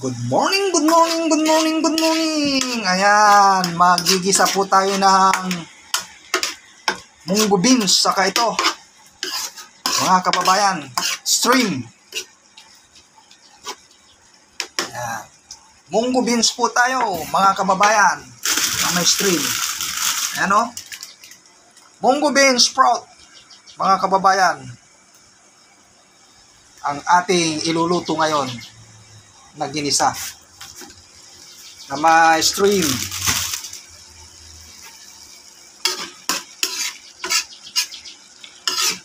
Good morning, good morning, good morning, good morning. Ayan, magigisa po tayo ng munggo beans. Saka ito, mga kababayan, stream. Ayan. Munggo beans po tayo, mga kababayan, na may stream. Ayan o. Munggo beans sprout, mga kababayan. Ang ating iluluto ngayon na ginisa na may stream.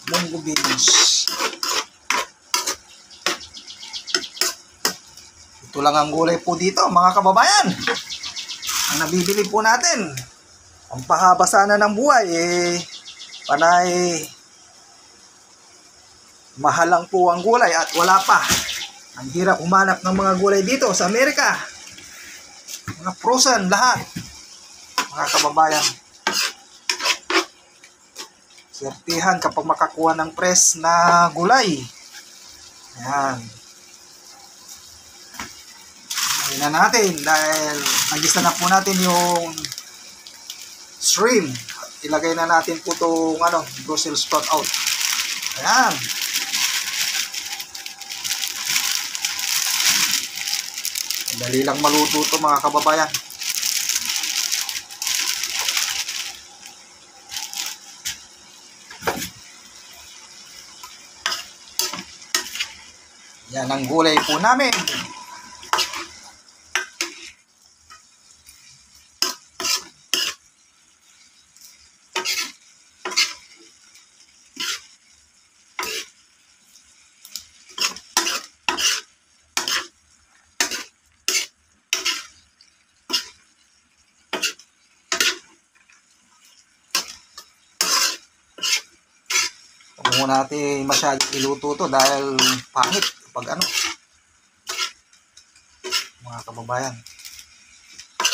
Munggo beans. Ito lang ang gulay po dito, mga kababayan. Ang nabibili po natin, ang pahaba sana ng buhay, panay mahal lang po ang gulay at wala pa. Ang hirap humanap ng mga gulay dito sa Amerika. Mga frozen lahat, mga kababayan. Swertihan kapag makakuha ng fresh na gulay. Ayan. Ayan na natin dahil nagisa na po natin yung shrimp. Ilagay na natin po itong Brussels sprout out. Ayan. Dali lang maluto ito, mga kababayan. Yan ang gulay po namin. Huwag mo natin masyadong iluto to dahil pangit pag mga kababayan.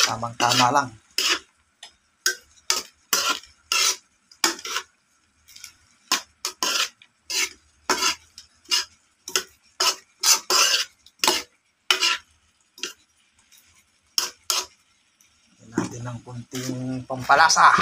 Tamang tama lang. Lagyan natin ng kunting pampalasa.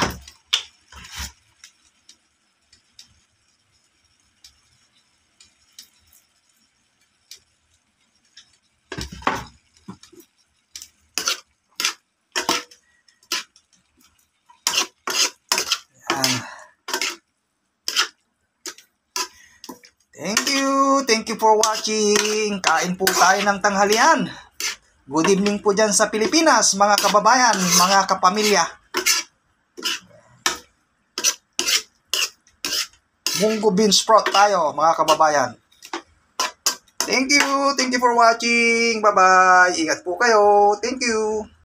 Thank you for watching. Kain po tayo ng tanghalian. Good evening po dyan sa Pilipinas, mga kababayan, mga kapamilya. Munggo beans sprout tayo, mga kababayan. Thank you for watching. Bye-bye. Ingat po kayo. Thank you.